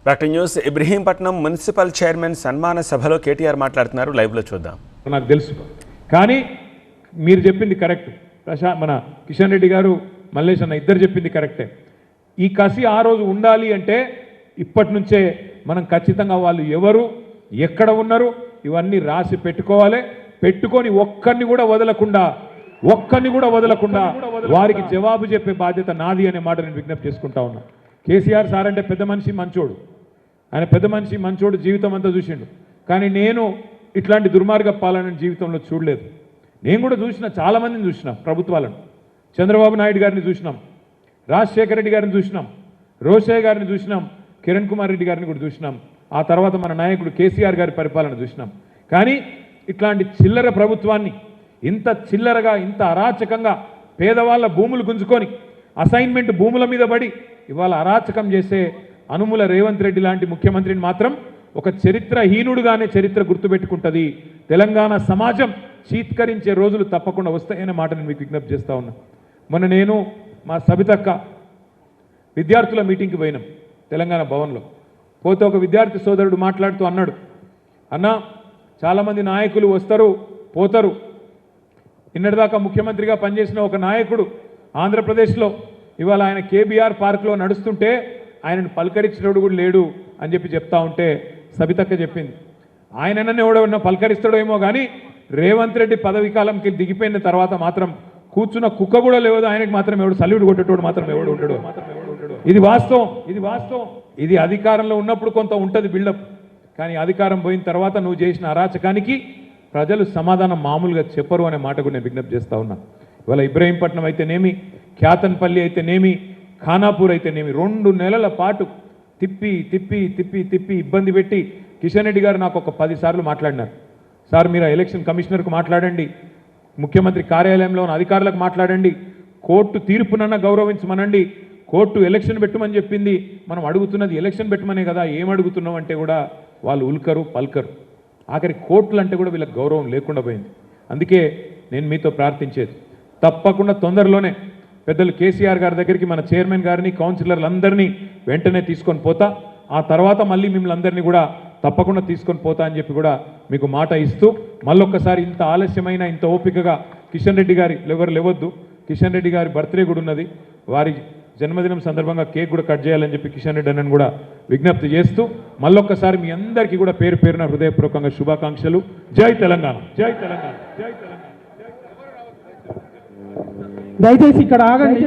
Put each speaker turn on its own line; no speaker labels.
Doctor news Ibrahimpatnam municipal chairman సన్మాన సభలో కేటీఆర్ మాట్లాడుతున్నారు. లైవ్లో చూద్దాం.
నాకు తెలుసు, కానీ మీరు చెప్పింది కరెక్ట్. మన కిషన్ రెడ్డి గారు, మల్లేష్ అన్న ఇద్దరు చెప్పింది కరెక్టే. ఈ కసి ఆ రోజు ఉండాలి అంటే ఇప్పటి నుంచే మనం ఖచ్చితంగా వాళ్ళు ఎవరు, ఎక్కడ ఉన్నారు ఇవన్నీ రాసి పెట్టుకోవాలి. పెట్టుకొని ఒక్కరిని కూడా వదలకుండా వారికి జవాబు చెప్పే బాధ్యత నాది అనే మాట నేను విజ్ఞప్తి చేసుకుంటా ఉన్నా. కేసీఆర్ సార్ అంటే పెద్ద మనిషి, మంచోడు. ఆయన పెద్ద మనిషి, మంచోడు, జీవితం అంతా చూసిండు. కానీ నేను ఇట్లాంటి దుర్మార్గ పాలన జీవితంలో చూడలేదు. నేను కూడా చూసిన, చాలామందిని చూసినాం. ప్రభుత్వాలను, చంద్రబాబు నాయుడు గారిని చూసినాం, రాజశేఖర రెడ్డి గారిని చూసినాం, రోషయ్య గారిని చూసినాం, కిరణ్ కుమార్ రెడ్డి గారిని కూడా చూసినాం. ఆ తర్వాత మన నాయకుడు కేసీఆర్ గారి పరిపాలన చూసినాం. కానీ ఇట్లాంటి చిల్లర ప్రభుత్వాన్ని ఇంత చిల్లరగా, ఇంత అరాచకంగా పేదవాళ్ళ భూములు గుంజుకొని అసైన్మెంట్ భూముల మీద పడి ఇవాళ అరాచకం చేసే అనుముల రేవంత్ రెడ్డి లాంటి ముఖ్యమంత్రిని మాత్రం ఒక చరిత్రహీనుడుగానే చరిత్ర గుర్తుపెట్టుకుంటుంది. తెలంగాణ సమాజం చీత్కరించే రోజులు తప్పకుండా వస్తాయనే మాట నేను మీకు విజ్ఞప్తి చేస్తా ఉన్నా. మొన్న నేను మా సబితక్క విద్యార్థుల మీటింగ్కి పోయినాం తెలంగాణ భవన్లో. పోతే ఒక విద్యార్థి సోదరుడు మాట్లాడుతూ అన్నాడు, అన్నా చాలామంది నాయకులు వస్తారు పోతారు, నిన్నటిదాకా ముఖ్యమంత్రిగా పనిచేసిన ఒక నాయకుడు ఆంధ్రప్రదేశ్లో ఇవాళ ఆయన కేబీఆర్ పార్క్లో నడుస్తుంటే ఆయనను పలకరించినోడు కూడా లేడు అని చెప్తా ఉంటే సబితక్క చెప్పింది, ఆయననే ఎవడన్నా పలకరిస్తాడో ఏమో కానీ రేవంత్ రెడ్డి పదవి కాలంకి దిగిపోయిన తర్వాత మాత్రం కూర్చున్న కుక్క కూడా లేదు, ఆయనకి మాత్రం ఎవడు సల్యూట్ కొట్టేటోడు మాత్రం ఎవడు ఉంటాడు. ఇది వాస్తవం. ఇది అధికారంలో ఉన్నప్పుడు కొంత ఉంటుంది బిల్డప్, కానీ అధికారం పోయిన తర్వాత నువ్వు చేసిన అరాచకానికి ప్రజలు సమాధానం మామూలుగా చెప్పరు అనే మాట కూడా నేను విజ్ఞప్తి చేస్తా ఉన్నా. ఇవాళ ఇబ్రహీంపట్నం అయితేనేమి, ఖ్యాతన్పల్లి అయితేనేమి, ఖానాపూర్ అయితేనేమి 2 నెలల పాటు తిప్పి ఇబ్బంది పెట్టి కిషన్ రెడ్డి గారు నాకు ఒక 10 సార్లు మాట్లాడినారు. సార్ మీరు ఎలక్షన్ కమిషనర్కు మాట్లాడండి, ముఖ్యమంత్రి కార్యాలయంలో ఉన్న అధికారులకు మాట్లాడండి, కోర్టు తీర్పునన్నా గౌరవించమనండి, కోర్టు ఎలక్షన్ పెట్టమని చెప్పింది, మనం అడుగుతున్నది ఎలక్షన్ పెట్టమనే కదా, ఏం అడుగుతున్నాం అంటే కూడా వాళ్ళు ఉల్కరు పల్కరు. ఆఖరి కోర్టులు అంటే కూడా వీళ్ళకి గౌరవం లేకుండా పోయింది. అందుకే నేను మీతో ప్రార్థించేది, తప్పకుండా తొందరలోనే పెద్దలు కేసీఆర్ గారి దగ్గరికి మన చైర్మన్ గారిని, కౌన్సిలర్లందరినీ వెంటనే తీసుకొని పోతా. ఆ తర్వాత మళ్ళీ మిమ్మల్ని అందరినీ కూడా తప్పకుండా తీసుకొని పోతా అని చెప్పి కూడా మీకు మాట ఇస్తూ, మళ్ళొక్కసారి ఇంత ఆలస్యమైన ఇంత ఓపికగా కిషన్ రెడ్డి గారి ఎవరు లేవద్దు, కిషన్ రెడ్డి గారి బర్త్డే కూడా ఉన్నది, వారి జన్మదినం సందర్భంగా కేక్ కూడా కట్ చేయాలని చెప్పి కిషన్ రెడ్డి అన్నని కూడా విజ్ఞప్తి చేస్తూ మళ్ళొక్కసారి మీ అందరికీ కూడా పేరు పేరున హృదయపూర్వకంగా శుభాకాంక్షలు. జై తెలంగాణ, జై తెలంగాణ, జై తెలంగాణ.
దయచేసి ఇక్కడ ఆగండి.